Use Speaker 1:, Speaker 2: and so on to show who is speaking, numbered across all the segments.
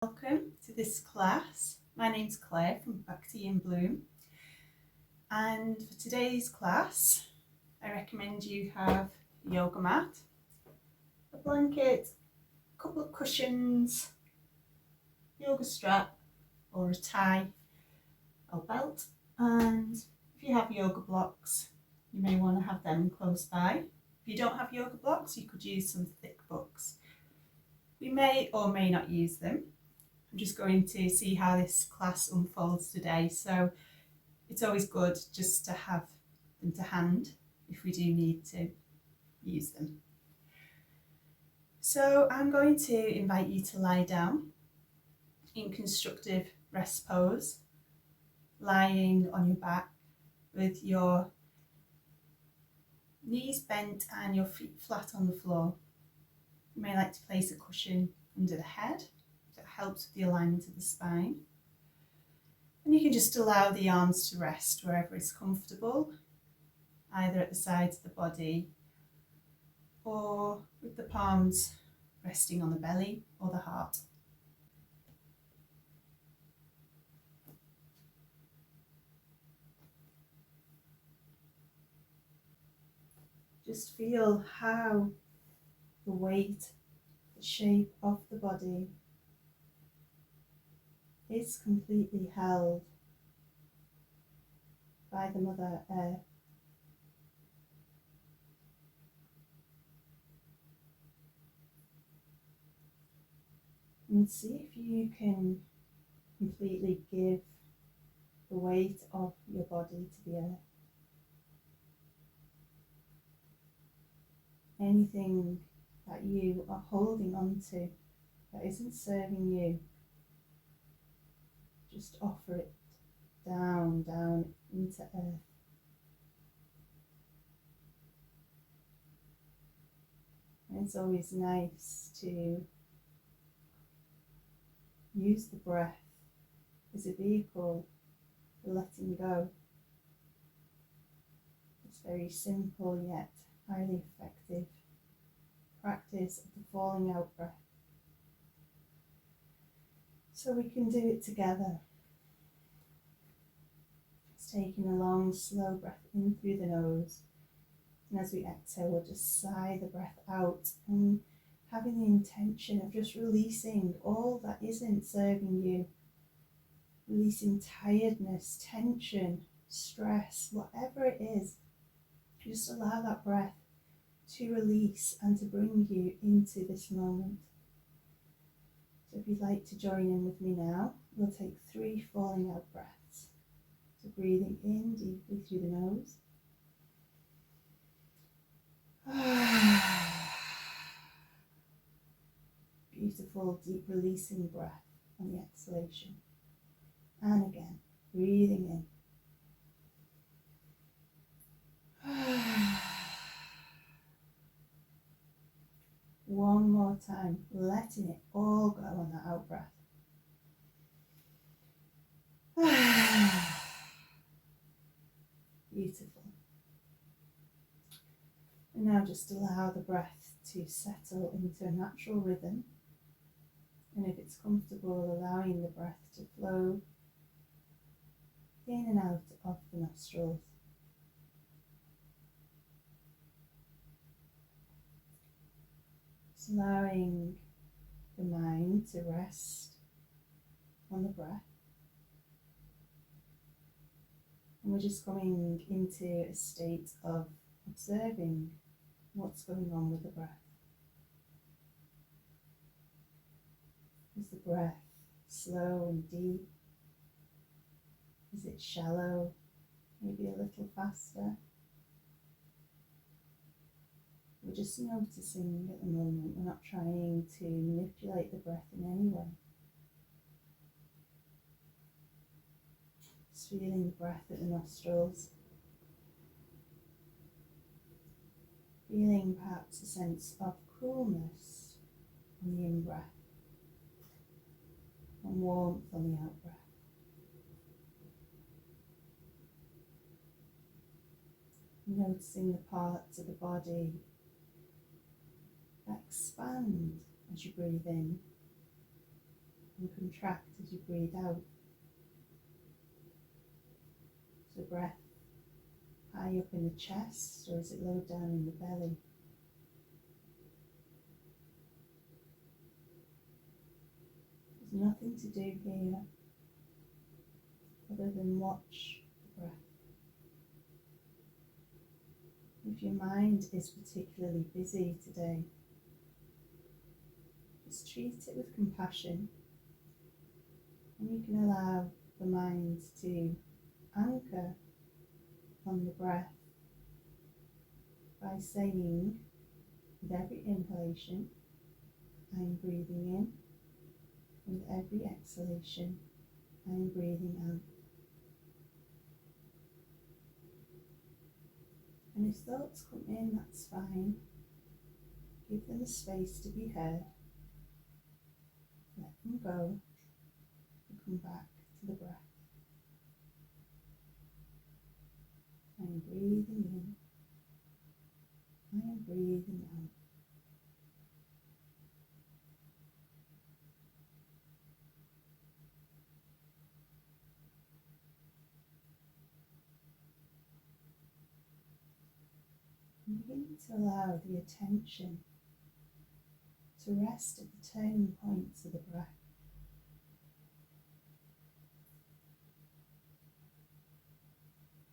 Speaker 1: Welcome to this class. My name's Claire from Bhakti in Bloom, and for today's class I recommend you have a yoga mat, a blanket, a couple of cushions, yoga strap or a tie or belt, and if you have yoga blocks you may want to have them close by. If you don't have yoga blocks you could use some thick books. We may or may not use them. I'm just going to see how this class unfolds today, so it's always good just to have them to hand if we do need to use them. So I'm going to invite you to lie down in constructive rest pose, lying on your back with your knees bent and your feet flat on the floor. You may like to place a cushion under the head. That helps with the alignment of the spine. And you can just allow the arms to rest wherever is comfortable, either at the sides of the body or with the palms resting on the belly or the heart. Just feel how the weight, the shape of the body is completely held by the Mother Earth. And see if you can completely give the weight of your body to the earth. Anything that you are holding on to that isn't serving you, just offer it down into earth. And it's always nice to use the breath as a vehicle for letting go. It's very simple yet highly effective practice of the falling out breath. So we can do it together. Just taking a long, slow breath in through the nose. And as we exhale, we'll just sigh the breath out and having the intention of just releasing all that isn't serving you. Releasing tiredness, tension, stress, whatever it is. Just allow that breath to release and to bring you into this moment. So if you'd like to join in with me now, we'll take 3 falling out breaths. So breathing in deeply through the nose. Beautiful deep releasing breath on the exhalation. And again, breathing in. One more time, letting it all go on that out breath. Beautiful. And now just allow the breath to settle into a natural rhythm. And if it's comfortable, allowing the breath to flow in and out of the nostrils. Just allowing the mind to rest on the breath. And we're just coming into a state of observing what's going on with the breath. Is the breath slow and deep? Is it shallow? Maybe a little faster? We're just noticing at the moment. We're not trying to manipulate the breath in any way. Just feeling the breath at the nostrils. Feeling perhaps a sense of coolness on the in-breath and warmth on the out-breath. Noticing the parts of the body that expand as you breathe in and contract as you breathe out. So breath high up in the chest, or is it low down in the belly? There's nothing to do here other than watch the breath. If your mind is particularly busy today, just treat it with compassion, and you can allow the mind to anchor on the breath by saying, with every inhalation, I am breathing in, with every exhalation, I am breathing out. And if thoughts come in, that's fine. Give them the space to be heard. Let them go and come back to the breath. I am breathing in. I am breathing out. And begin to allow the attention to rest at the turning points of the breath.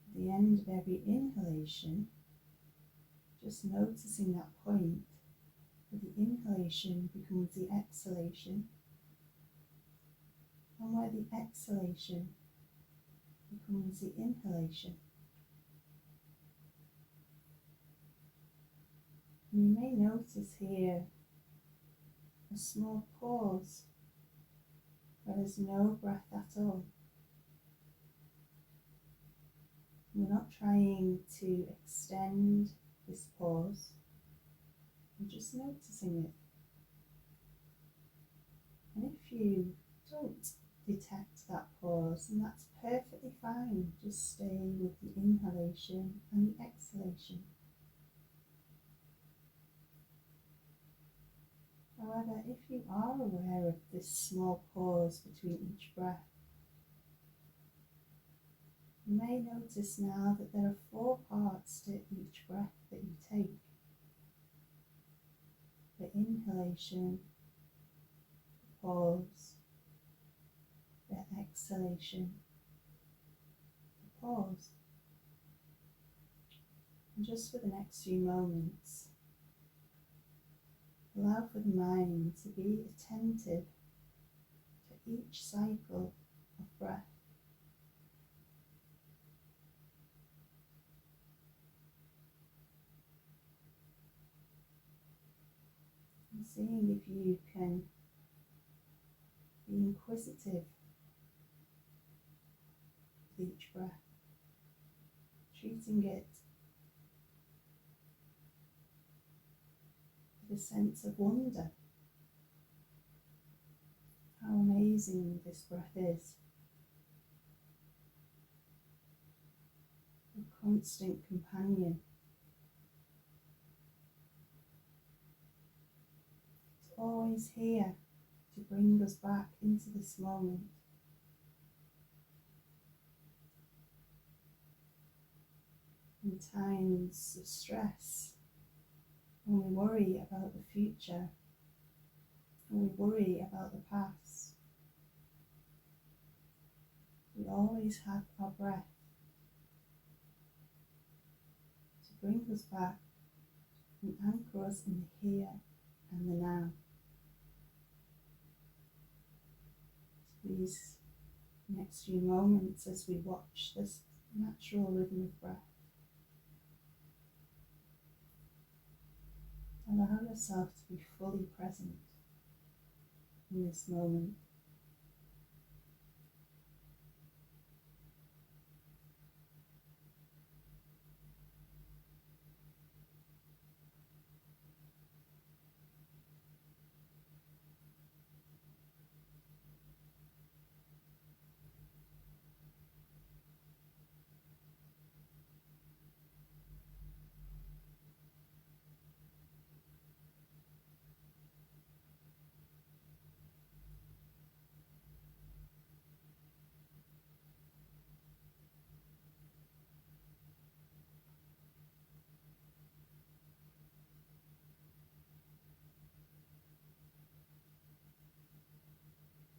Speaker 1: At the end of every inhalation, just noticing that point where the inhalation becomes the exhalation, and where the exhalation becomes the inhalation. And you may notice here a small pause where there's no breath at all. We're not trying to extend this pause, we're just noticing it. And if you don't detect that pause, then that's perfectly fine. Just stay with the inhalation and the exhalation. However, if you are aware of this small pause between each breath, you may notice now that there are 4 parts to each breath that you take. The inhalation, the pause, the exhalation, the pause. And just for the next few moments, allow for the mind to be attentive to each cycle of breath. And seeing if you can be inquisitive with each breath, treating it with a sense of wonder. How amazing this breath is. A constant companion. It's always here to bring us back into this moment. In times of stress, when we worry about the future, when we worry about the past, we always have our breath to bring us back and anchor us in the here and the now. So these next few moments as we watch this natural rhythm of breath, allow yourself to be fully present in this moment.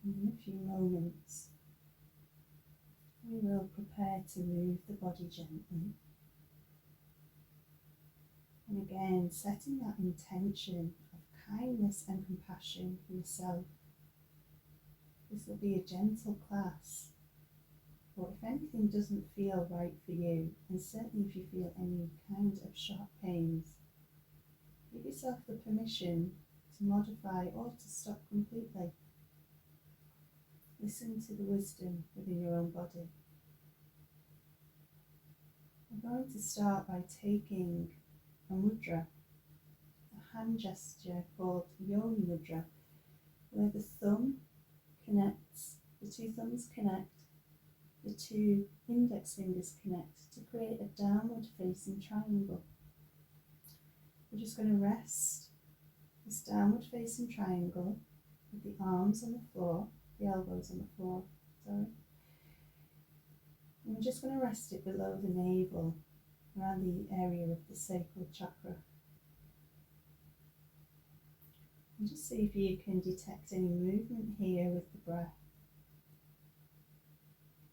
Speaker 1: And in a few moments, we will prepare to move the body gently. And again, setting that intention of kindness and compassion for yourself. This will be a gentle class. But if anything doesn't feel right for you, and certainly if you feel any kind of sharp pains, give yourself the permission to modify or to stop completely. Listen to the wisdom within your own body. I'm going to start by taking a mudra, a hand gesture called Yoni Mudra, where the thumb connects, the two thumbs connect, the two index fingers connect to create a downward facing triangle. We're just going to rest this downward facing triangle with the arms on the floor, the elbows on the floor, sorry. And we're just going to rest it below the navel, around the area of the sacral chakra. And just see if you can detect any movement here with the breath.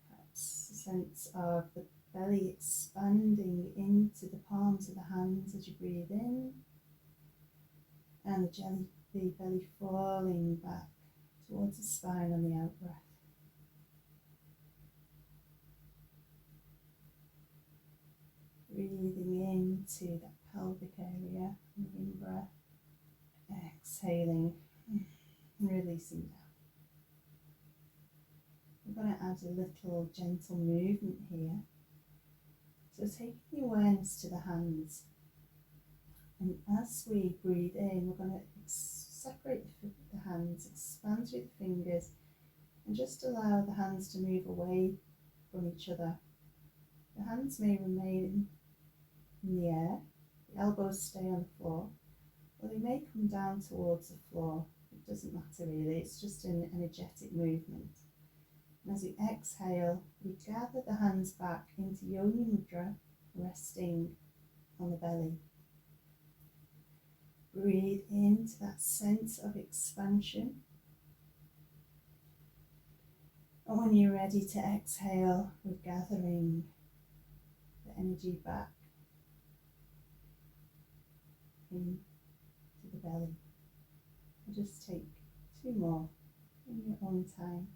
Speaker 1: Perhaps a sense of the belly expanding into the palms of the hands as you breathe in, and the belly falling back towards the spine on the out breath. Breathing into that pelvic area on the in-breath, exhaling and releasing down. We're going to add a little gentle movement here. So taking the awareness to the hands, and as we breathe in, we're going to separate the hands, expand through the fingers, and just allow the hands to move away from each other. The hands may remain in the air, the elbows stay on the floor, or they may come down towards the floor. It doesn't matter really, it's just an energetic movement. And as we exhale, we gather the hands back into Yoni Mudra, resting on the belly. Breathe into that sense of expansion. And when you're ready to exhale, we're gathering the energy back into the belly. We'll just take 2 more in your own time.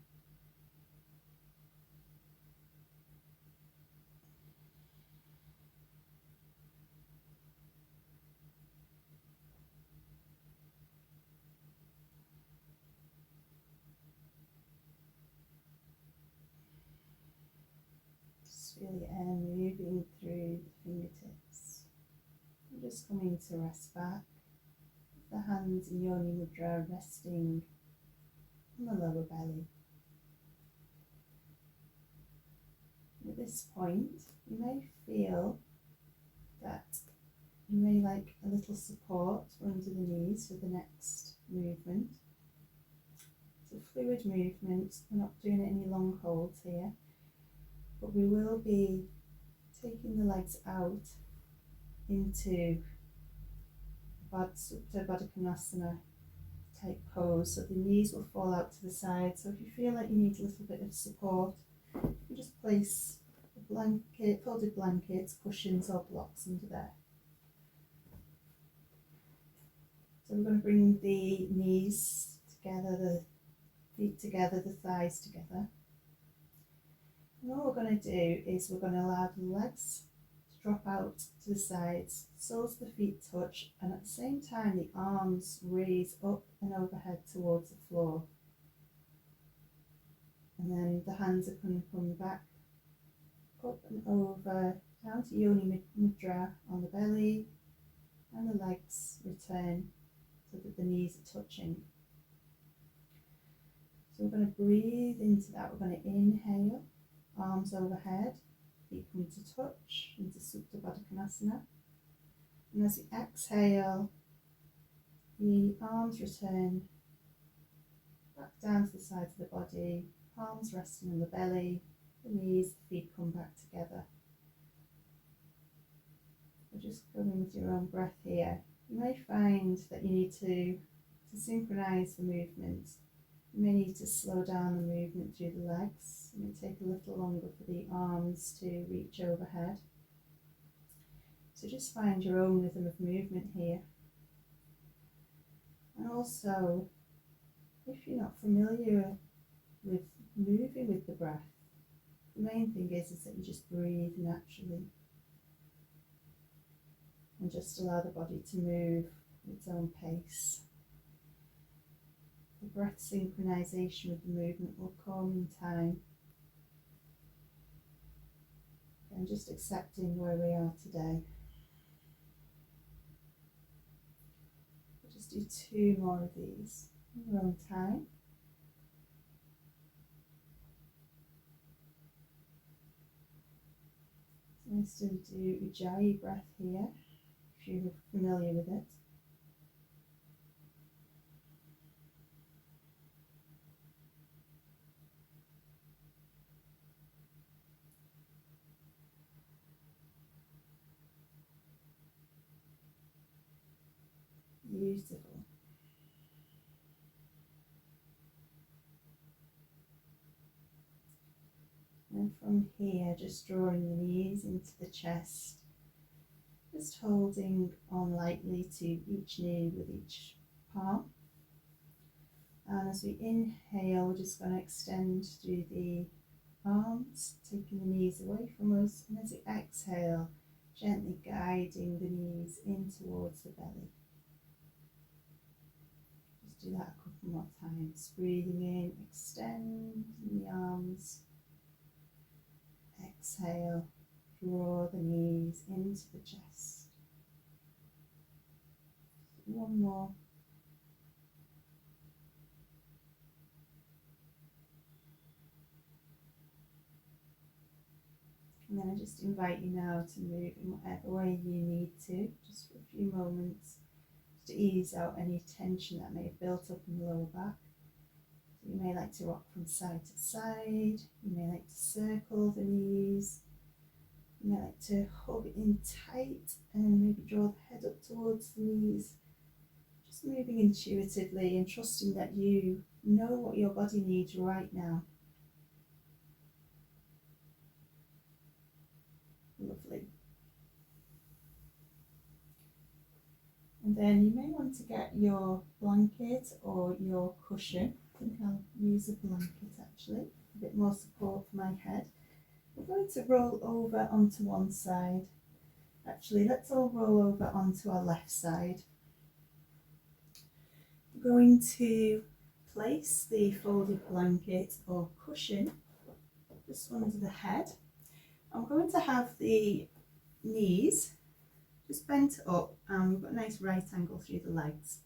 Speaker 1: Feel the air moving through the fingertips. We're just coming to rest back. The hands in Yoni Mudra resting on the lower belly. At this point, you may feel that you may like a little support under the knees for the next movement. It's a fluid movement. We're not doing any long holds here. But we will be taking the legs out into Supta Baddha Konasana type pose, so the knees will fall out to the side. So if you feel like you need a little bit of support, you just place a blanket, folded blankets, cushions or blocks under there. So we're going to bring the knees together, the feet together, the thighs together. And all we're going to do is we're going to allow the legs to drop out to the sides, soles of the feet touch, and at the same time the arms raise up and overhead towards the floor. And then the hands are going to come back up and over, down to Yoni Mudra on the belly, and the legs return so that the knees are touching. So we're going to breathe into that. We're going to inhale. Arms overhead, feet come to touch into Supta Baddha Konasana. And as we exhale, the arms return back down to the sides of the body, palms resting on the belly, the knees, the feet come back together. We're just going with your own breath here. You may find that you need to synchronise the movement. You may need to slow down the movement through the legs. It may take a little longer for the arms to reach overhead. So just find your own rhythm of movement here. And also, if you're not familiar with moving with the breath, the main thing is that you just breathe naturally and just allow the body to move at its own pace. The breath synchronization with the movement will come in time. And just accepting where we are today. We'll just do 2 more of these in your own time. So I still do Ujjayi breath here, if you're familiar with it. Beautiful. And from here, just drawing the knees into the chest, just holding on lightly to each knee with each palm. And as we inhale, we're just going to extend through the arms, taking the knees away from us. And as we exhale, gently guiding the knees in towards the belly. Just do that a couple more times. Breathing in, extend the arms. Exhale, draw the knees into the chest. One more. And then I just invite you now to move in whatever way you need to, just for a few moments, to ease out any tension that may have built up in the lower back. So you may like to rock from side to side, you may like to circle the knees, you may like to hug it in tight and maybe draw the head up towards the knees. Just moving intuitively and trusting that you know what your body needs right now. Lovely. And then you may want to get your blanket or your cushion. I think I'll use a blanket actually, a bit more support for my head. We're going to roll over onto one side. Actually, let's all roll over onto our left side. We're going to place the folded blanket or cushion just under the head. I'm going to have the knees just bent up and we've got a nice right angle through the legs.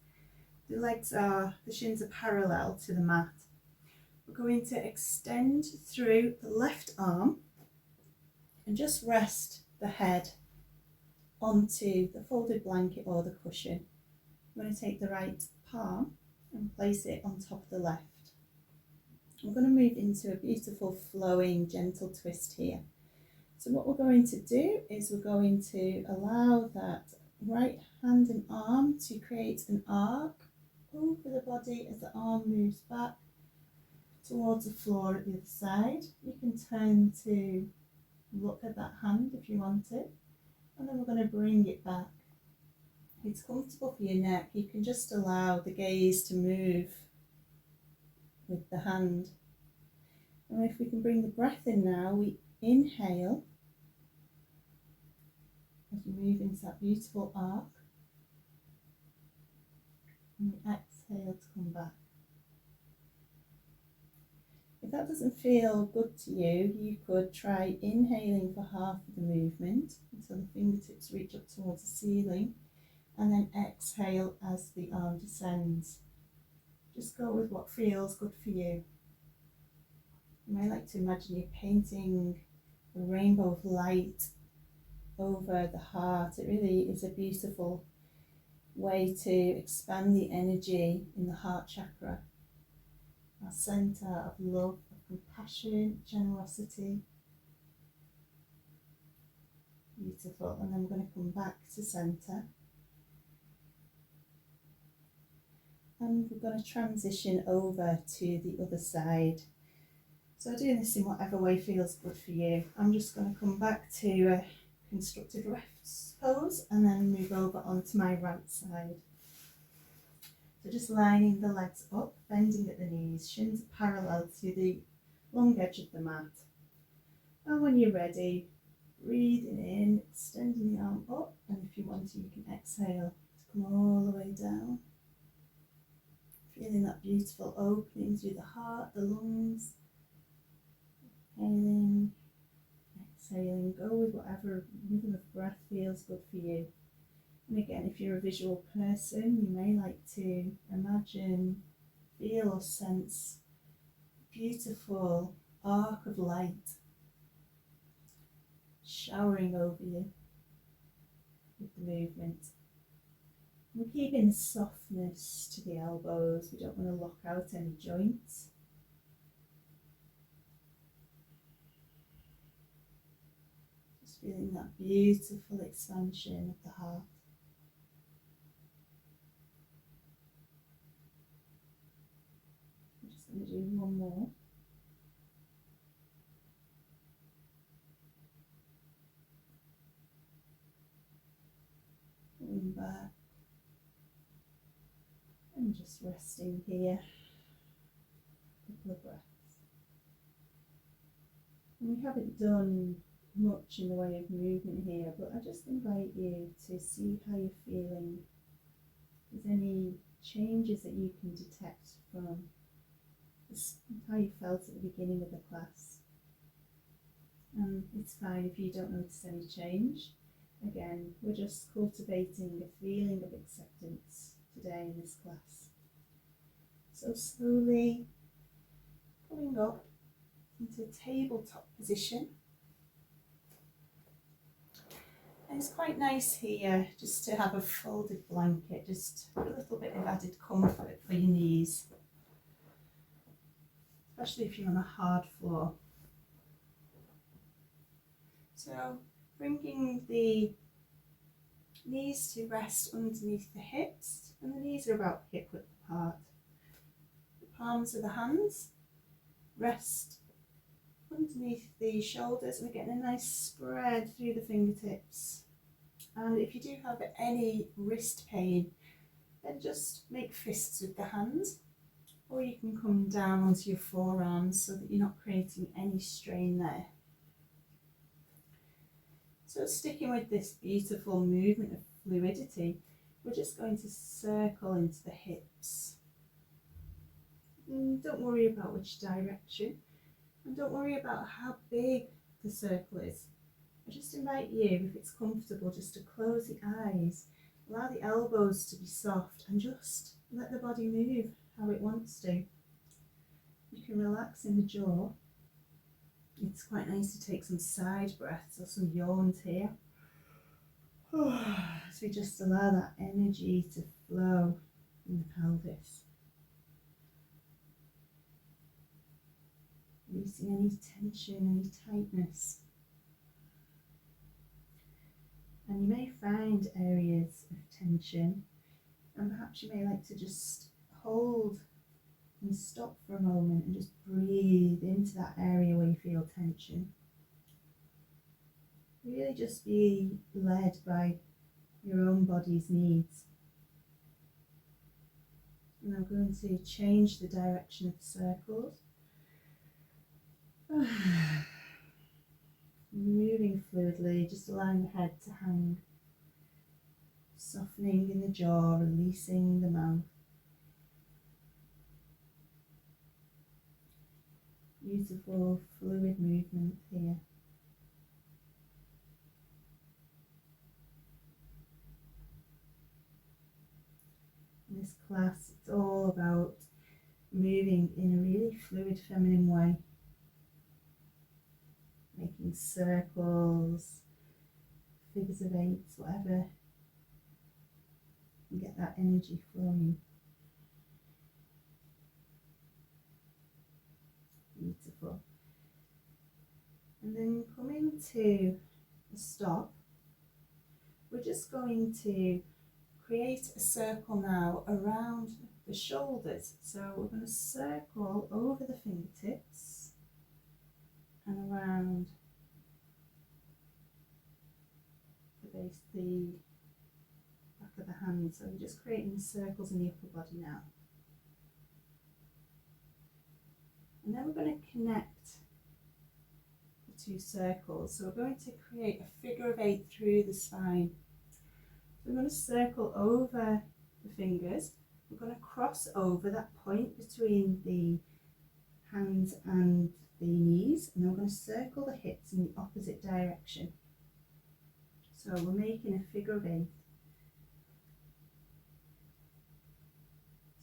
Speaker 1: The shins are parallel to the mat. We're going to extend through the left arm and just rest the head onto the folded blanket or the cushion. I'm going to take the right palm and place it on top of the left. I'm going to move into a beautiful flowing gentle twist here. So what we're going to do is we're going to allow that right hand and arm to create an arc over the body as the arm moves back towards the floor at the other side. You can turn to look at that hand if you want it, and then we're going to bring it back. If it's comfortable for your neck, you can just allow the gaze to move with the hand. And if we can bring the breath in now, we inhale as we move into that beautiful arc, and we exhale to come back. If that doesn't feel good to you, you could try inhaling for half of the movement until the fingertips reach up towards the ceiling, and then exhale as the arm descends. Just go with what feels good for you. You may like to imagine you're painting a rainbow of light over the heart. It really is a beautiful way to expand the energy in the heart chakra, our centre of love, of compassion, generosity. Beautiful. And then we're going to come back to centre. And we're going to transition over to the other side. So doing this in whatever way feels good for you. I'm just going to come back to a constructed left pose and then move over onto my right side. So just lining the legs up, bending at the knees, shins parallel to the long edge of the mat. And when you're ready, breathing in, extending the arm up, and if you want to, you can exhale to come all the way down. Feeling that beautiful opening through the heart, the lungs. Inhaling, exhaling, go with whatever rhythm of breath feels good for you. And again, if you're a visual person, you may like to imagine, feel or sense a beautiful arc of light showering over you with the movement. We're keeping softness to the elbows. We don't want to lock out any joints. Just feeling that beautiful expansion of the heart. I'm just going to do one more. Pulling back. And just resting here. A couple of breaths. And we haven't done much in the way of movement here, but I just invite you to see how you're feeling. If there's any changes that you can detect from how you felt at the beginning of the class. And it's fine if you don't notice any change. Again, we're just cultivating a feeling of acceptance today in this class. So slowly coming up into a tabletop position. And it's quite nice here just to have a folded blanket, just a little bit of added comfort for your knees, especially if you're on a hard floor. So bringing the knees to rest underneath the hips, and the knees are about hip width apart. The palms of the hands rest underneath the shoulders, and we're getting a nice spread through the fingertips. And if you do have any wrist pain, then just make fists with the hands, or you can come down onto your forearms so that you're not creating any strain there. So sticking with this beautiful movement of fluidity, we're just going to circle into the hips. Don't worry about which direction, and don't worry about how big the circle is. I just invite you, if it's comfortable, just to close the eyes, allow the elbows to be soft, and just let the body move how it wants to. You can relax in the jaw. It's quite nice to take some side breaths or some yawns here. So we just allow that energy to flow in the pelvis. Releasing any tension, any tightness. And you may find areas of tension, and perhaps you may like to just hold and stop for a moment and just breathe into that area where you feel tension. Really just be led by your own body's needs. And I'm going to change the direction of the circles. Moving fluidly, just allowing the head to hang. Softening in the jaw, releasing the mouth. Beautiful fluid movement here. In this class, it's all about moving in a really fluid, feminine way. Making circles, figures of eights, whatever. And get that energy flowing. Beautiful. And then coming to a stop, we're just going to create a circle now around the shoulders. So we're going to circle over the fingertips and around the base, the back of the hand. So we're just creating circles in the upper body now. And then we're going to connect the two circles. So we're going to create a figure of 8 through the spine. So we're going to circle over the fingers. We're going to cross over that point between the hands and the knees, and then we're going to circle the hips in the opposite direction. So we're making a figure of 8.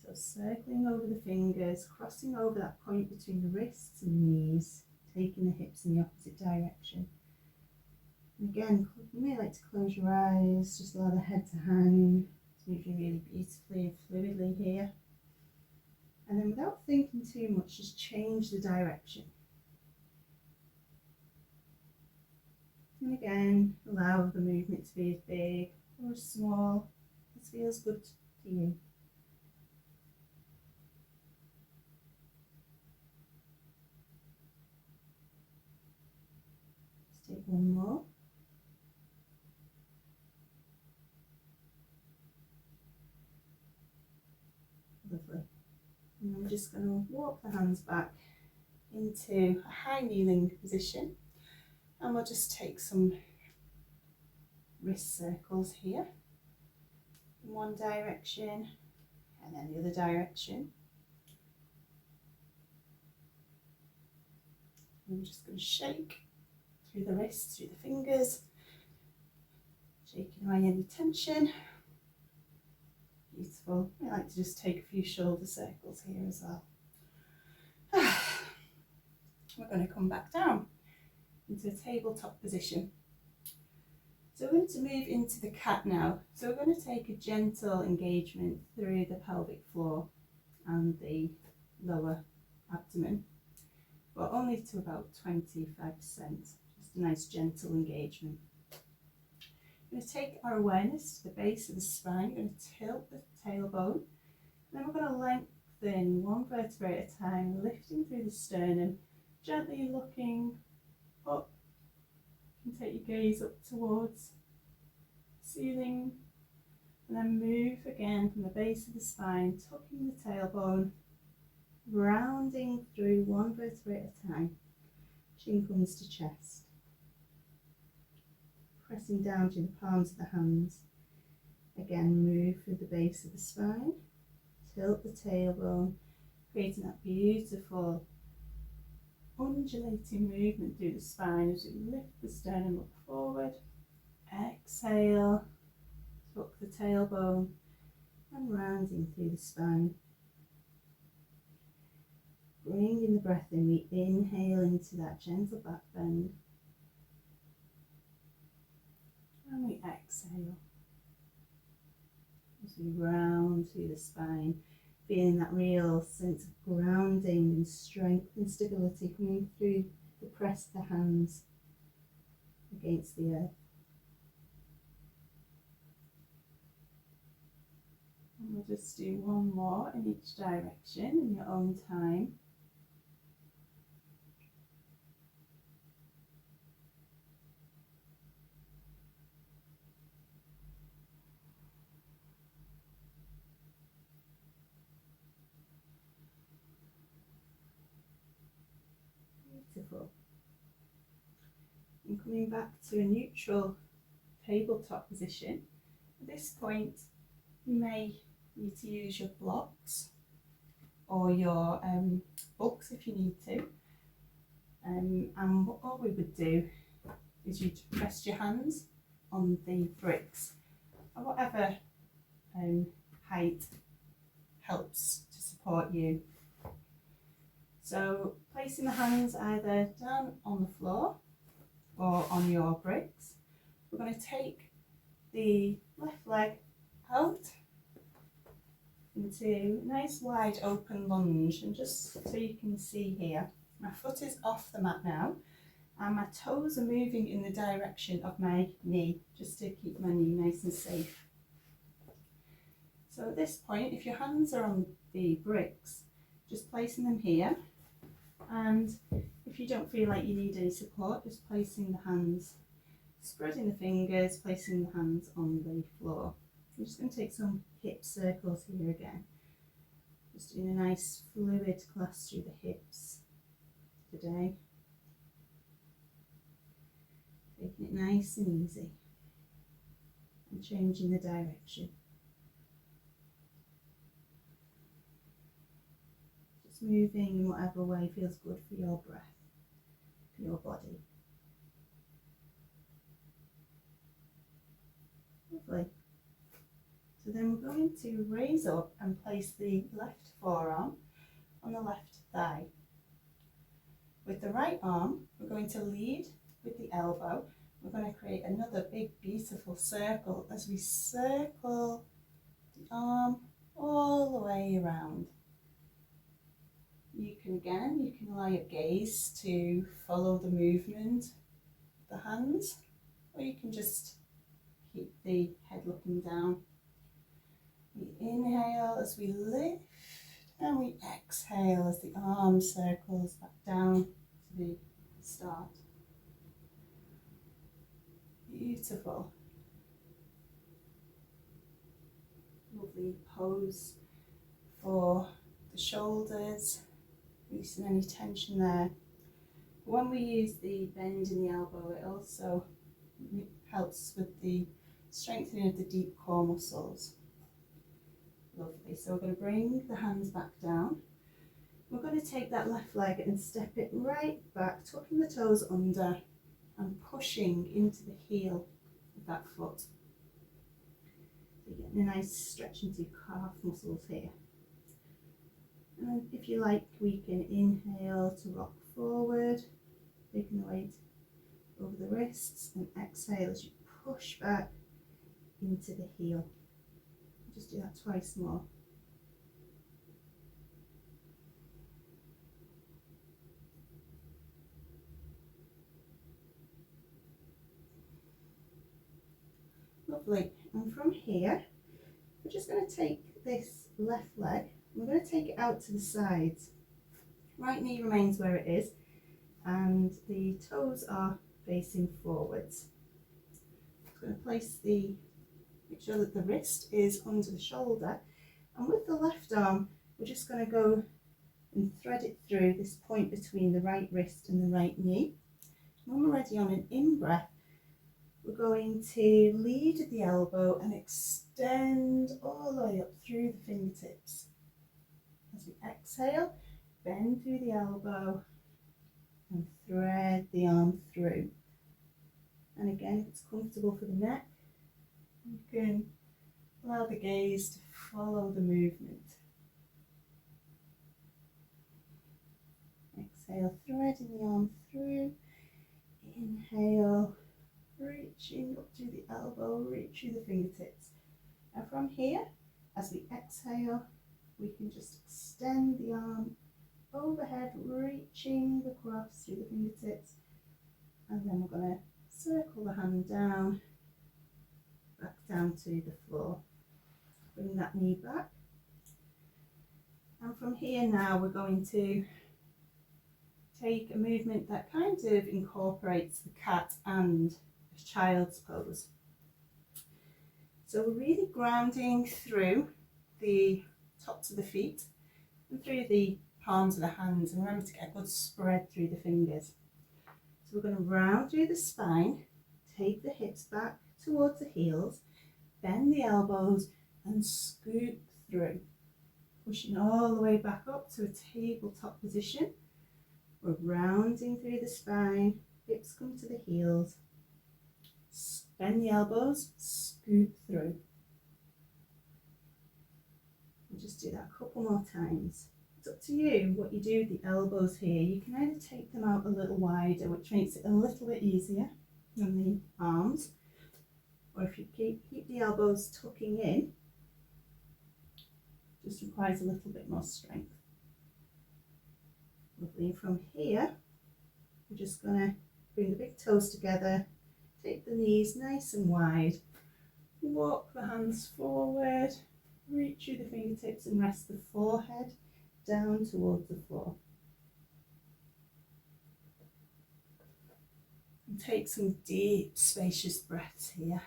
Speaker 1: So circling over the fingers, crossing over that point between the wrists and the knees, taking the hips in the opposite direction. And again, you may like to close your eyes, just allow the head to hang. It's moving really beautifully and fluidly here. And then without thinking too much, just change the direction. And again, allow the movement to be as big or as small as feels good to you. Just take one more. Lovely. And I'm just going to walk the hands back into a high kneeling position, and we'll just take some wrist circles here in one direction and then the other direction. And I'm just going to shake through the wrists, through the fingers, shaking away any tension. Beautiful. I like to just take a few shoulder circles here as well. We're going to come back down into a tabletop position. So we're going to move into the cat now. So we're going to take a gentle engagement through the pelvic floor and the lower abdomen, but only to about 25%. Just a nice gentle engagement. We're going to take our awareness to the base of the spine. We're going to tilt the tailbone. Then we're going to lengthen one vertebrae at a time, lifting through the sternum, gently looking up. You can take your gaze up towards the ceiling, and then move again from the base of the spine, tucking the tailbone, rounding through one vertebrae at a time. Chin comes to chest. Pressing down to the palms of the hands. Again, move through the base of the spine, tilt the tailbone, creating that beautiful undulating movement through the spine as we lift the sternum up forward. Exhale, tuck the tailbone and rounding through the spine. Bringing the breath in, we inhale into that gentle back bend. And we exhale as we round through the spine, feeling that real sense of grounding and strength and stability coming through the press of the hands against the earth. And we'll just do one more in each direction in your own time. Beautiful. And coming back to a neutral tabletop position. At this point, you may need to use your blocks or your books if you need to. And what we would do is you'd rest your hands on the bricks at whatever height helps to support you. So placing the hands either down on the floor or on your bricks, we're going to take the left leg out into a nice wide open lunge, and just so you can see here, my foot is off the mat now and my toes are moving in the direction of my knee, just to keep my knee nice and safe. So So at this point, if your hands are on the bricks, just placing them here, and if you don't feel like you need any support, just placing the hands, spreading the fingers, placing the hands on the floor. I'm just going to take some hip circles here again. Just doing a nice fluid class through the hips today. Taking it nice and easy and changing the direction. Just moving in whatever way feels good for your breath, for your body. Lovely. So then we're going to raise up and place the left forearm on the left thigh. With the right arm, we're going to lead with the elbow. We're going to create another big beautiful circle as we circle the arm all the way around. You can allow your gaze to follow the movement of the hands, or you can just keep the head looking down. We inhale as we lift, and we exhale as the arm circles back down to the start. Beautiful. Lovely pose for the shoulders, releasing any tension there. When we use the bend in the elbow, it also helps with the strengthening of the deep core muscles. Lovely. So we're going to bring the hands back down. We're going to take that left leg and step it right back, tucking the toes under and pushing into the heel of that foot. So you're getting a nice stretch into your calf muscles here. And if you like, we can inhale to rock forward, taking the weight over the wrists, and exhale as you push back into the heel. Just do that twice more. Lovely. And from here, we're just going to take this left leg, we're going to take it out to the sides. Right knee remains where it is, and the toes are facing forwards. I'm going to place make sure that the wrist is under the shoulder, and with the left arm, we're just going to go and thread it through this point between the right wrist and the right knee. When we're ready on an in-breath, we're going to lead at the elbow and extend all the way up through the fingertips. As we exhale, bend through the elbow and thread the arm through. And again, if it's comfortable for the neck, you can allow the gaze to follow the movement. Exhale, threading the arm through. Inhale, reaching up through the elbow, reach through the fingertips. And from here, as we exhale, we can just extend the arm overhead, reaching across through the fingertips. And then we're going to circle the hand down, back down to the floor. Bring that knee back. And from here now, we're going to take a movement that kind of incorporates the cat and child's pose. So we're really grounding through the tops of the feet and through the palms of the hands, and remember to get a good spread through the fingers. So we're going to round through the spine, take the hips back towards the heels, bend the elbows and scoop through, pushing all the way back up to a tabletop position. We're rounding through the spine, hips come to the heels, bend the elbows, scoop through. We'll just do that a couple more times. It's up to you what you do with the elbows here. You can either take them out a little wider, which makes it a little bit easier than the arms, or if you keep the elbows tucking in, just requires a little bit more strength. Lovely. From here, we're just going to bring the big toes together, take the knees nice and wide, walk the hands forward, reach through the fingertips and rest the forehead down towards the floor. And take some deep, spacious breaths here.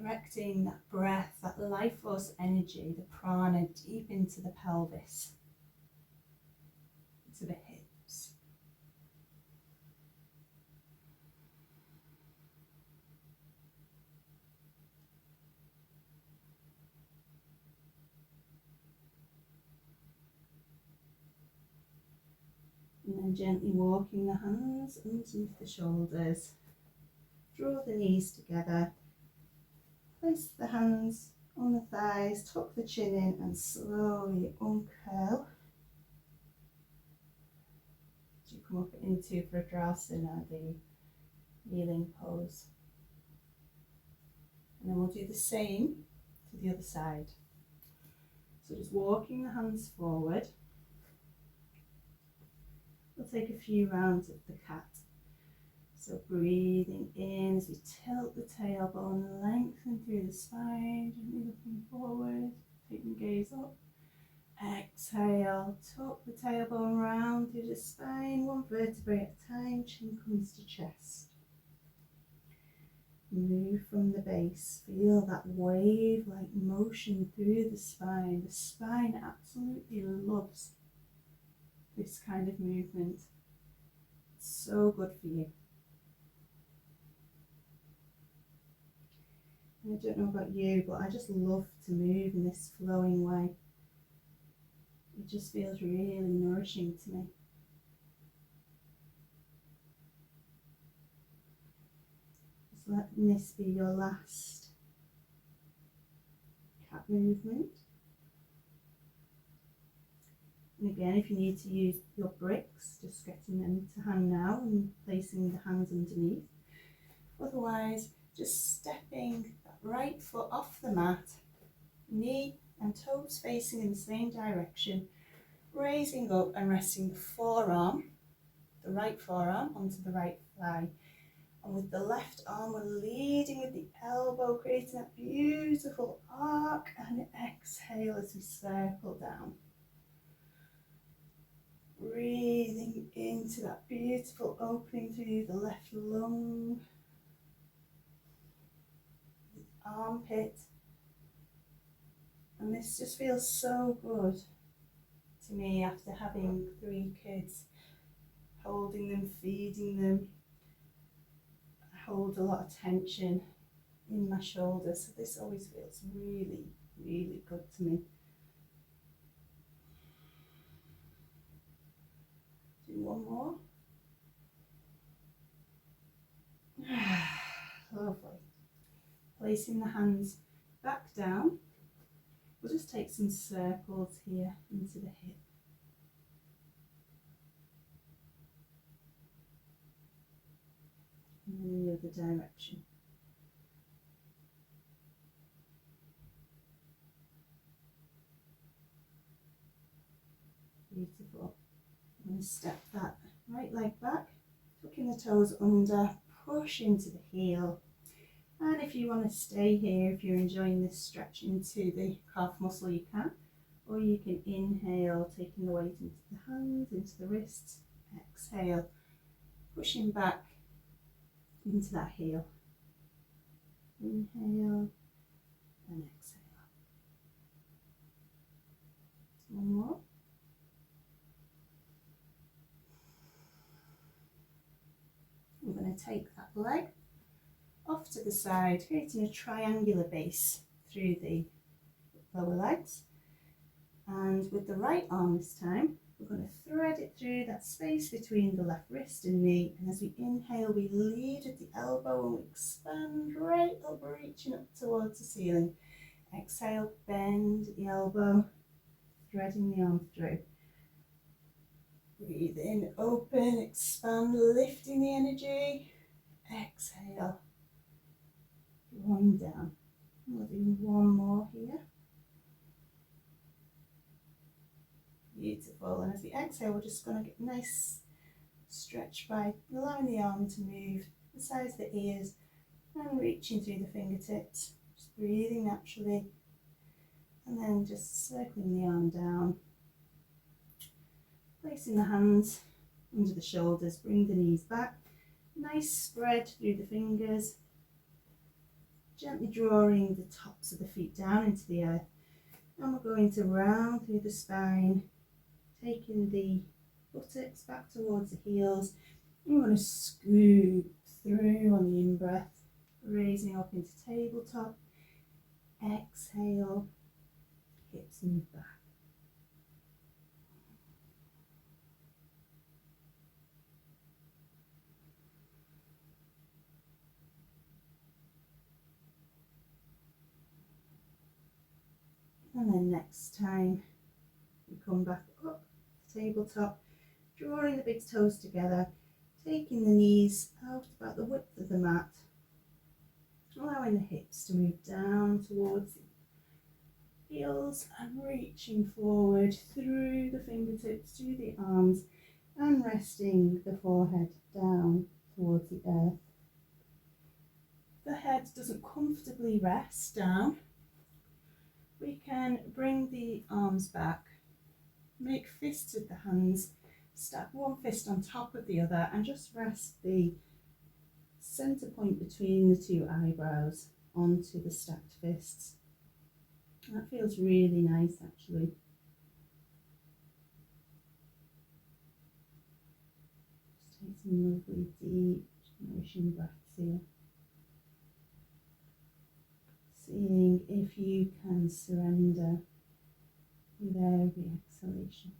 Speaker 1: Directing that breath, that life force energy, the prana, deep into the pelvis, into the hips. And then gently walking the hands underneath the shoulders. Draw the knees together. Place the hands on the thighs, tuck the chin in and slowly uncurl. As you come up into Vrajrasana, the kneeling pose. And then we'll do the same to the other side. So just walking the hands forward. We'll take a few rounds of the cat. So breathing in as we tilt the tailbone, lengthen through the spine, gently looking forward, taking the gaze up. Exhale, tuck the tailbone round through the spine, one vertebrae at a time, chin comes to chest. Move from the base, feel that wave-like motion through the spine. The spine absolutely loves this kind of movement. It's so good for you. I don't know about you, but I just love to move in this flowing way. It just feels really nourishing to me. Just letting this be your last cat movement. And again, if you need to use your bricks, just getting them to hand now and placing the hands underneath. Otherwise, just stepping that right foot off the mat, knee and toes facing in the same direction, raising up and resting the forearm, the right forearm onto the right thigh. And with the left arm, we're leading with the elbow, creating that beautiful arc, and exhale as we circle down. Breathing into that beautiful opening through the left lung, the armpit. And this just feels so good to me after having 3 kids, holding them, feeding them. I hold a lot of tension in my shoulders, so this always feels really, really good to me. Do one more. Lovely. Placing the hands back down. We'll just take some circles here into the hip. And then in the other direction. Beautiful. I'm going to step that right leg back, tucking the toes under, push into the heel. And if you want to stay here, if you're enjoying this stretch into the calf muscle, you can. Or you can inhale, taking the weight into the hands, into the wrists. Exhale, pushing back into that heel. Inhale and exhale. One more. I'm going to take that leg off to the side, creating a triangular base through the lower legs. And with the right arm this time, we're going to thread it through that space between the left wrist and knee. And as we inhale, we lead with the elbow and we expand right up, reaching up towards the ceiling. Exhale, bend the elbow, threading the arm through. Breathe in, open, expand, lifting the energy. Exhale, drawing down. We'll do one more here. Beautiful. And as we exhale, we're just going to get a nice stretch by allowing the arm to move the sides of the ears, And reaching through the fingertips, just breathing naturally. And then just circling the arm down. Placing the hands under the shoulders, bring the knees back. Nice spread through the fingers. Gently drawing the tops of the feet down into the earth. And we're going to round through the spine, taking the buttocks back towards the heels. And we're going to scoop through on the in-breath, raising up into tabletop. Exhale, hips move back. And then next time, we come back up to tabletop, drawing the big toes together, taking the knees out about the width of the mat, allowing the hips to move down towards the heels and reaching forward through the fingertips to the arms and resting the forehead down towards the earth. The head doesn't comfortably rest down. We can bring the arms back, make fists with the hands, stack one fist on top of the other and just rest the centre point between the two eyebrows onto the stacked fists. That feels really nice actually. Just take some lovely deep nourishing breaths here. Seeing if you can surrender with every exhalation.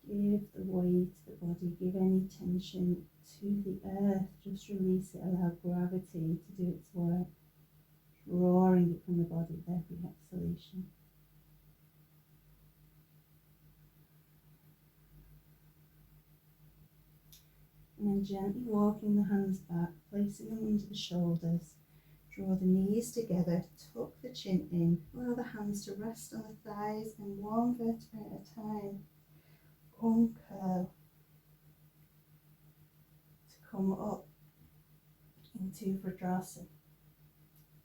Speaker 1: Give the weight to the body, give any tension to the earth, just release it, allow gravity to do its work, drawing it from the body with every exhalation. And then gently walking the hands back, placing them under the shoulders, draw the knees together, tuck the chin in, allow the hands to rest on the thighs and one vertebrae at a time. Uncurl to come up into Vrajasana.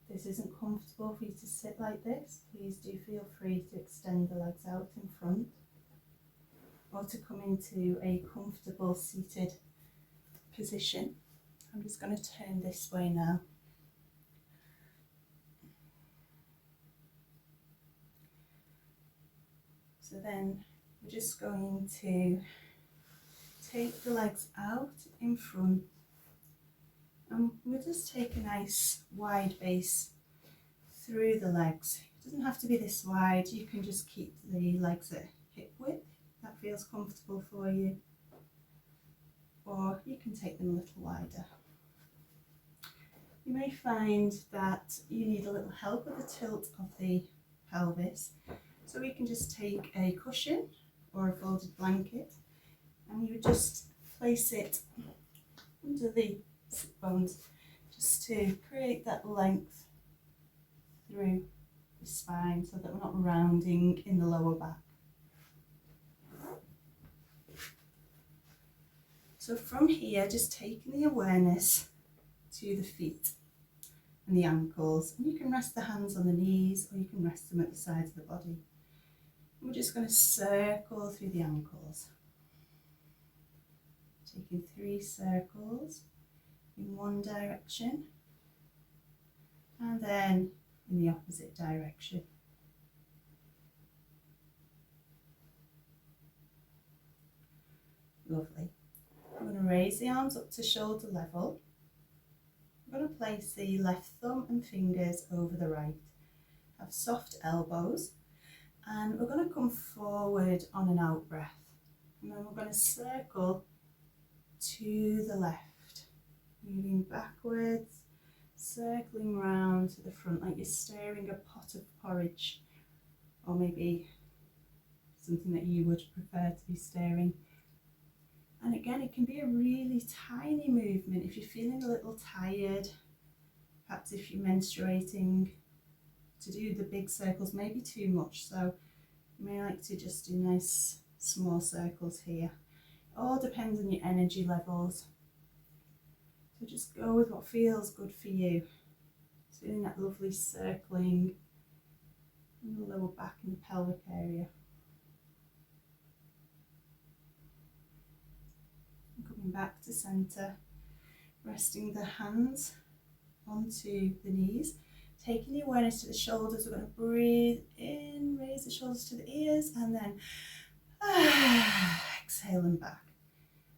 Speaker 1: If this isn't comfortable for you to sit like this, please do feel free to extend the legs out in front or to come into a comfortable seated position. I'm just going to turn this way now. So then we're just going to take the legs out in front and we'll just take a nice wide base through the legs. It doesn't have to be this wide, you can just keep the legs at hip width, that feels comfortable for you, or you can take them a little wider. You may find that you need a little help with the tilt of the pelvis, so we can just take a cushion or a folded blanket and you would just place it under the sit bones just to create that length through the spine so that we're not rounding in the lower back. So from here, just taking the awareness to the feet and the ankles, and you can rest the hands on the knees or you can rest them at the sides of the body. We're just going to circle through the ankles, taking 3 circles in one direction and then in the opposite direction. Lovely. I'm going to raise the arms up to shoulder level. I'm going to place the left thumb and fingers over the right. Have soft elbows. And we're going to come forward on an out breath. And then we're going to circle to the left, moving backwards, circling round to the front like you're stirring a pot of porridge, or maybe something that you would prefer to be stirring. And again, it can be a really tiny movement if you're feeling a little tired, perhaps if you're menstruating, to do the big circles may be too much. So you may like to just do nice small circles here. It all depends on your energy levels. So just go with what feels good for you. Just feeling that lovely circling in the lower back and the pelvic area. And coming back to centre, resting the hands onto the knees, taking the awareness to the shoulders. We're going to breathe in, raise the shoulders to the ears, and then exhale them back.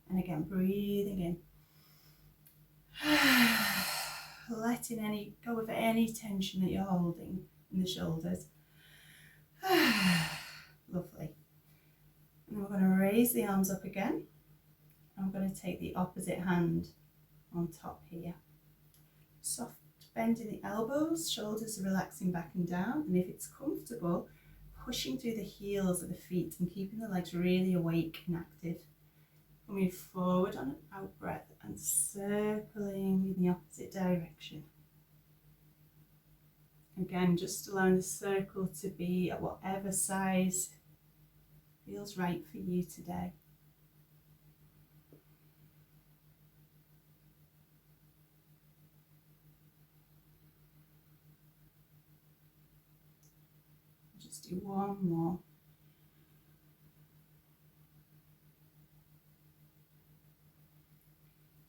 Speaker 1: And again, breathing in. Letting go of any tension that you're holding in the shoulders. Lovely. And then we're going to raise the arms up again. And we're going to take the opposite hand on top here. Soft bend in the elbows, shoulders are relaxing back and down. And if it's comfortable, pushing through the heels of the feet and keeping the legs really awake and active. Coming forward on an out breath and circling in the opposite direction. Again, just allowing the circle to be at whatever size feels right for you today. Just do one more.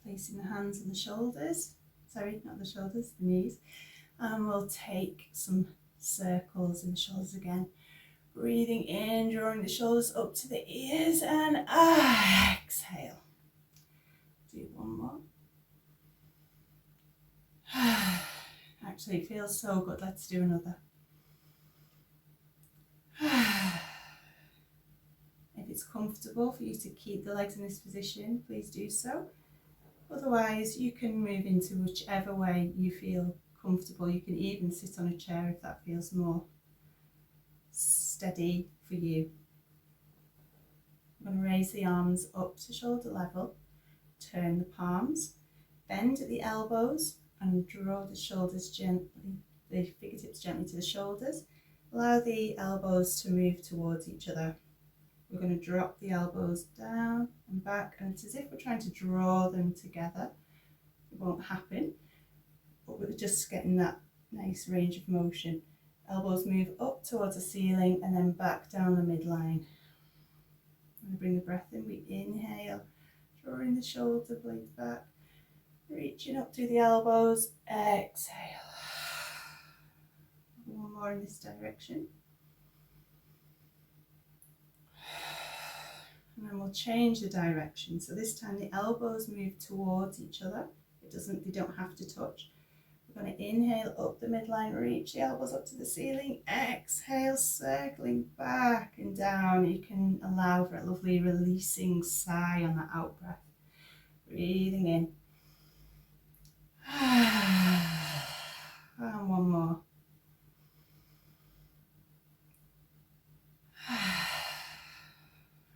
Speaker 1: Placing the hands on the shoulders, sorry, not the shoulders, the knees. And we'll take some circles in the shoulders again. Breathing in, drawing the shoulders up to the ears, and exhale. Do one more. Actually, it feels so good. Let's do another. If it's comfortable for you to keep the legs in this position, please do so. Otherwise, you can move into whichever way you feel comfortable. You can even sit on a chair if that feels more steady for you. I'm going to raise the arms up to shoulder level, turn the palms, bend at the elbows and draw the shoulders gently, the fingertips gently to the shoulders. Allow the elbows to move towards each other. We're going to drop the elbows down and back, and it's as if we're trying to draw them together. It won't happen, but we're just getting that nice range of motion. Elbows move up towards the ceiling and then back down the midline. I'm going to bring the breath in. We inhale, drawing the shoulder blades back, reaching up through the elbows. Exhale. One more in this direction. And then we'll change the direction. So this time the elbows move towards each other. They don't have to touch. We're going to inhale up the midline, reach the elbows up to the ceiling. Exhale, circling back and down. You can allow for a lovely releasing sigh on that out breath. Breathing in. And one more.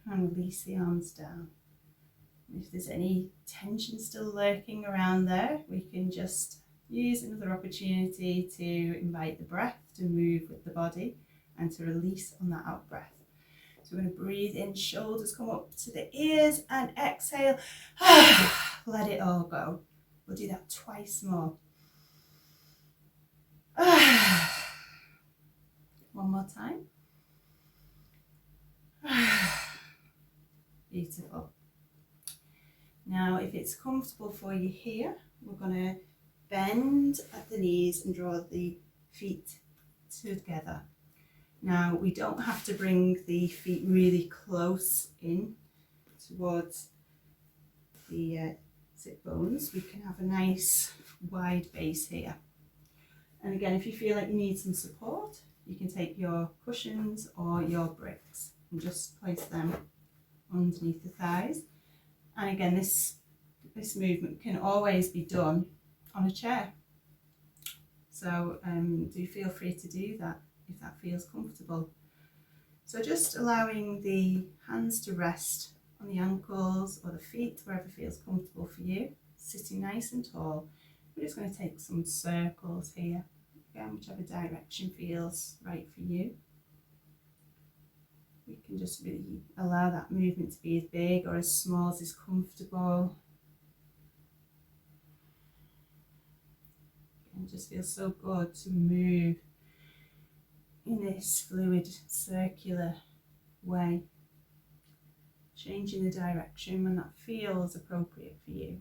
Speaker 1: And release the arms down. If there's any tension still lurking around there, we can just use another opportunity to invite the breath to move with the body and to release on that out breath. So we're going to breathe in, shoulders come up to the ears, and exhale. Let it all go. We'll do that twice more. One more time. Beautiful. Now, if it's comfortable for you here, we're going to bend at the knees and draw the feet together. Now, we don't have to bring the feet really close in towards the sit bones. We can have a nice wide base here. And again, if you feel like you need some support, you can take your cushions or your bricks and just place them underneath the thighs. And again, this movement can always be done on a chair. So do feel free to do that if that feels comfortable. So just allowing the hands to rest on the ankles or the feet, wherever feels comfortable for you. Sitting nice and tall. We're just going to take some circles here. Again, whichever direction feels right for you. We can just really allow that movement to be as big or as small as is comfortable. And it just feels so good to move in this fluid, circular way, changing the direction when that feels appropriate for you.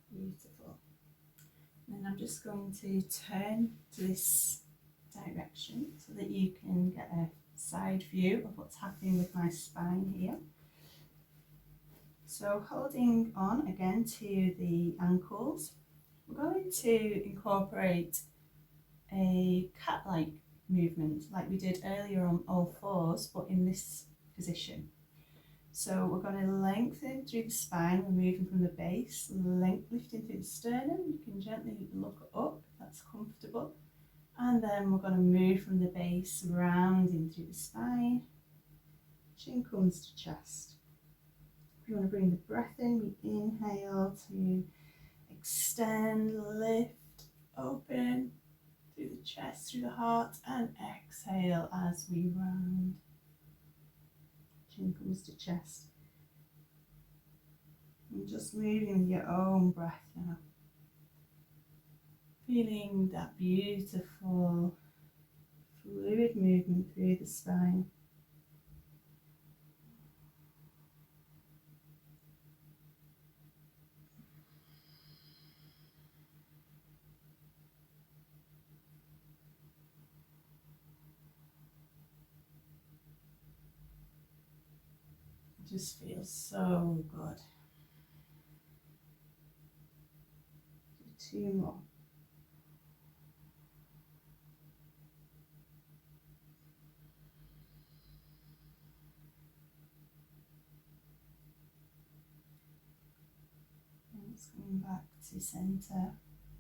Speaker 1: Beautiful. And then I'm just going to turn to this direction so that you can get a side view of what's happening with my spine here. So holding on again to the ankles, we're going to incorporate a cat-like movement like we did earlier on all fours, but in this position. So we're going to lengthen through the spine. We're moving from the base, lifting through the sternum. You can gently look up if that's comfortable. And then we're going to move from the base, rounding through the spine. Chin comes to chest. If you want to bring the breath in, we inhale to extend, lift, open through the chest, through the heart, and exhale as we round. Chin comes to chest. And just moving with your own breath now. Feeling that beautiful fluid movement through the spine. It just feels so good. Do 2 more. And just coming back to centre.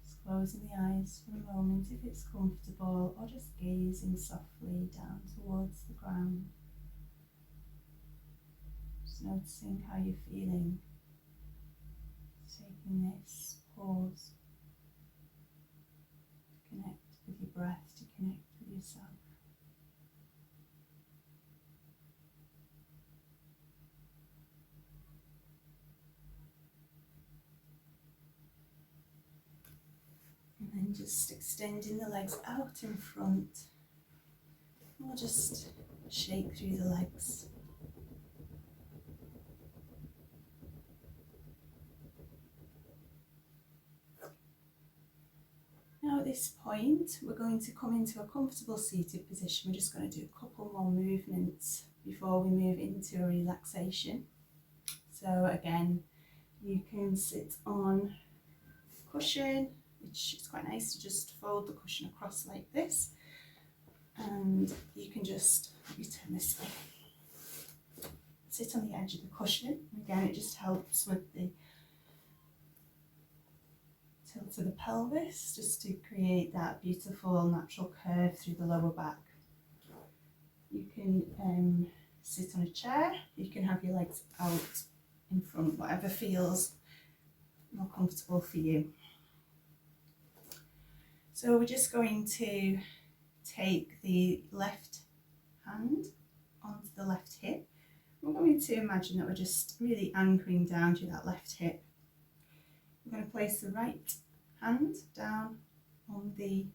Speaker 1: Just closing the eyes for a moment if it's comfortable, or just gazing softly down towards the ground. Just noticing how you're feeling. Taking this pause to connect with your breath, to connect with yourself. And then just extending the legs out in front. We'll just shake through the legs. Now at this point, we're going to come into a comfortable seated position. We're just going to do a couple more movements before we move into a relaxation. So again, you can sit on a cushion, which is quite nice to just fold the cushion across like this. And you can just, let me turn this way, sit on the edge of the cushion. Again, it just helps with the tilt of the pelvis, just to create that beautiful natural curve through the lower back. You can sit on a chair, you can have your legs out in front, whatever feels more comfortable for you. So we're just going to take the left hand onto the left hip. We're going to imagine that we're just really anchoring down to that left hip. We're going to place the right hand down on the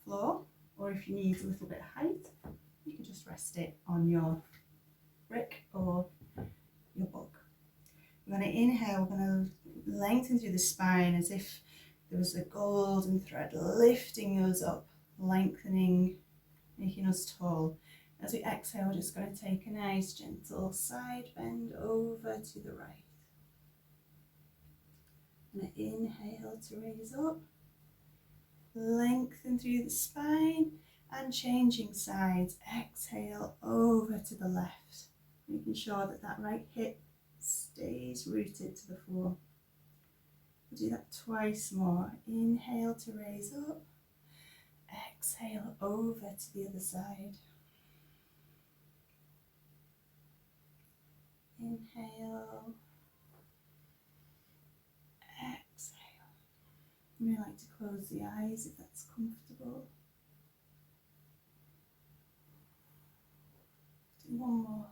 Speaker 1: floor, or if you need a little bit of height, you can just rest it on your brick or your book. We're going to inhale, we're going to lengthen through the spine as if there was a golden thread lifting us up, lengthening, making us tall. As we exhale, we're just going to take a nice gentle side bend over to the right. And inhale to raise up, lengthen through the spine, and changing sides. Exhale over to the left, making sure that that right hip stays rooted to the floor. We'll do that twice more. Inhale to raise up. Exhale over to the other side. Inhale. Exhale. You may like to close the eyes if that's comfortable. Do one more.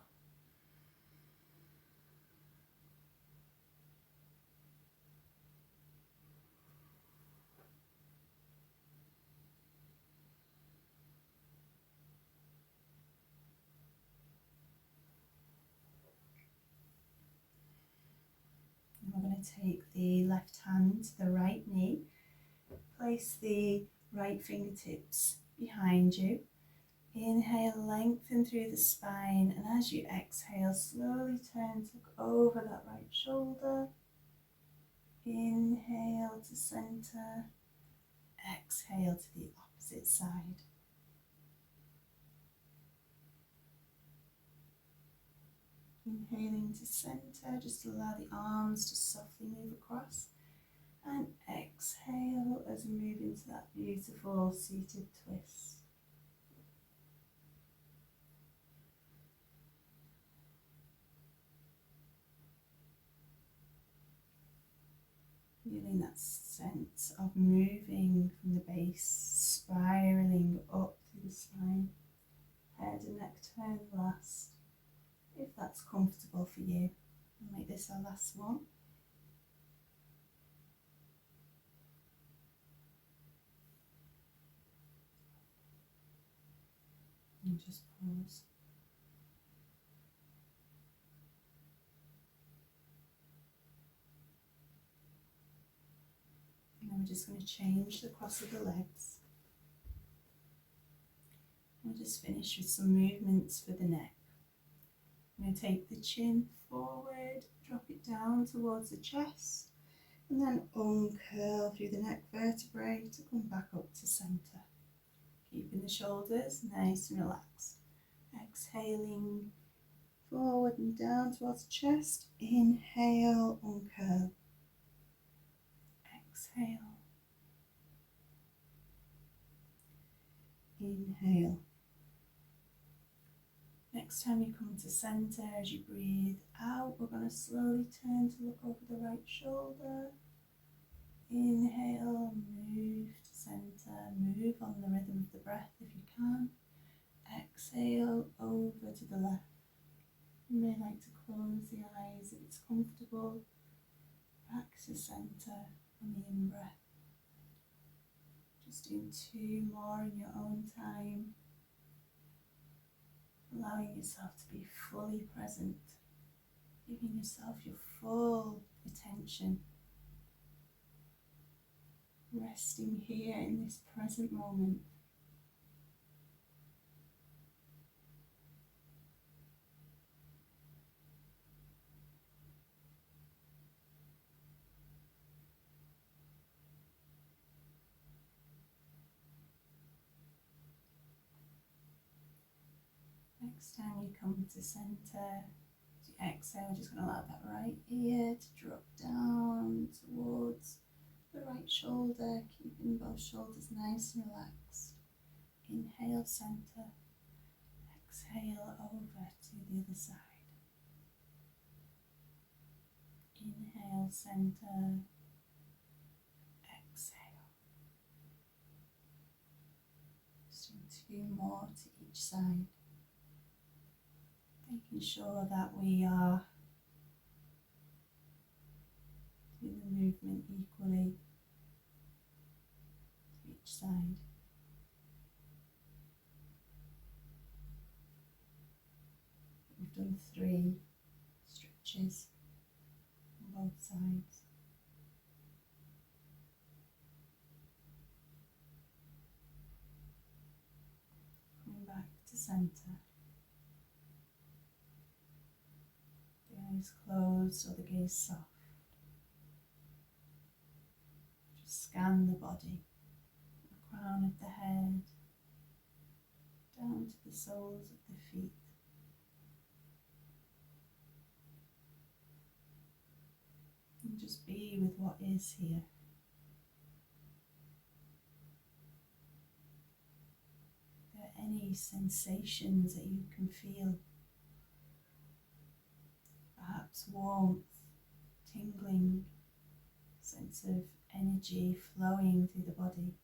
Speaker 1: And we're going to take the left hand to the right knee. Place the right fingertips behind you. Inhale, lengthen through the spine, and as you exhale, slowly turn to look over that right shoulder. Inhale to center, exhale to the opposite side. Inhaling to center, just allow the arms to softly move across. And exhale as we move into that beautiful seated twist. Feeling that sense of moving from the base, spiraling up through the spine. Head and neck turn last, if that's comfortable for you. We'll make this our last one. And just pause. Now we're just going to change the cross of the legs. We'll just finish with some movements for the neck. I'm going to take the chin forward, drop it down towards the chest, and then uncurl through the neck vertebrae to come back up to centre. Keeping the shoulders nice and relaxed. Exhaling forward and down towards the chest. Inhale, uncurl. Exhale. Inhale. Next time you come to centre, as you breathe out, we're going to slowly turn to look over the right shoulder. Inhale, move to centre, move on the rhythm of the breath if you can. Exhale, over to the left. You may like to close the eyes if it's comfortable. Back to centre on the in-breath. Just doing 2 more in your own time. Allowing yourself to be fully present. Giving yourself your full attention. Resting here in this present moment. Next time you come to centre, as you exhale, we're just going to allow that right ear to drop down towards the right shoulder, keeping both shoulders nice and relaxed. Inhale, centre. Exhale over to the other side. Inhale, centre. Exhale. Just doing 2 more to each side. Making sure that we are doing the movement equally to each side. We've done 3 stretches on both sides. Coming back to centre. The eyes closed or the gaze soft. Just scan the body, the crown of the head, down to the soles of the feet. And just be with what is here. Are there any sensations that you can feel? Perhaps warmth, tingling, sense of energy flowing through the body.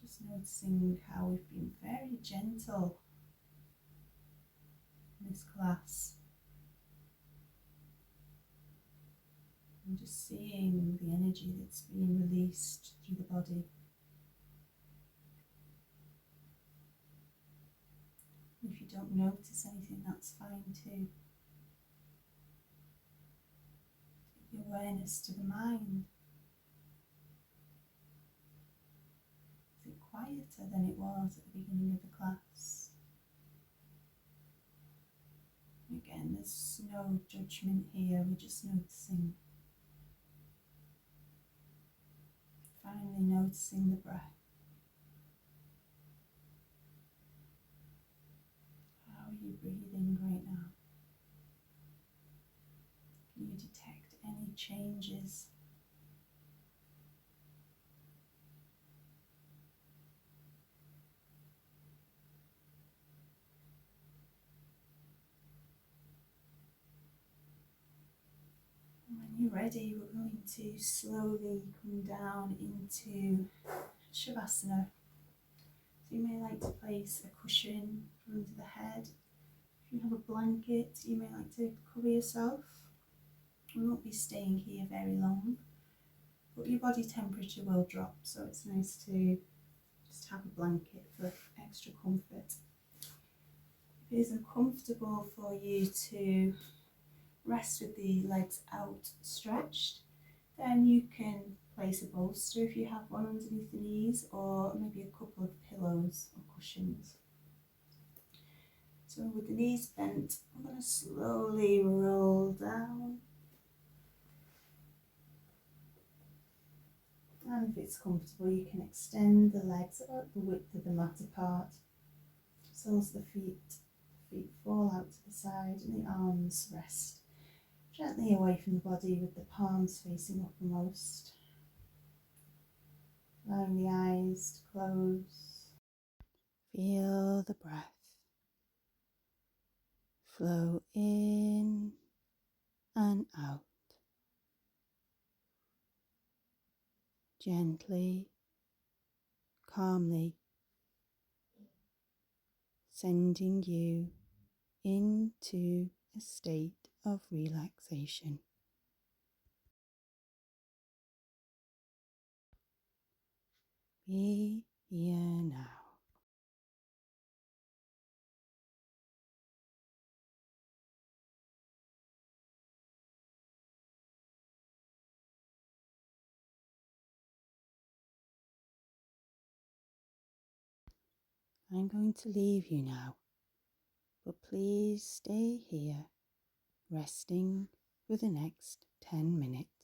Speaker 1: Just noticing how we've been very gentle in this class. And just seeing the energy that's being released through the body. If you don't notice anything, that's fine too. Take the awareness to the mind. Is it quieter than it was at the beginning of the class? Again, there's no judgment here, we're just noticing. Finally noticing the breath. How are you breathing right now? Can you detect any changes? When you're ready, we're going to slowly come down into Shavasana. So you may like to place a cushion under the head. If you have a blanket, you may like to cover yourself. We won't be staying here very long, but your body temperature will drop, so it's nice to just have a blanket for extra comfort. If it isn't comfortable for you to rest with the legs outstretched, then you can place a bolster if you have one underneath the knees, or maybe a couple of pillows or cushions. So with the knees bent, I'm going to slowly roll down. And if it's comfortable, you can extend the legs about the width of the mat apart. Soles of the feet fall out to the side, and the arms rest gently away from the body with the palms facing uppermost. Allowing the eyes to close. Feel the breath flow in and out. Gently, calmly, sending you into a state of relaxation. Be here now. I'm going to leave you now, but please stay here, resting for the next 10 minutes.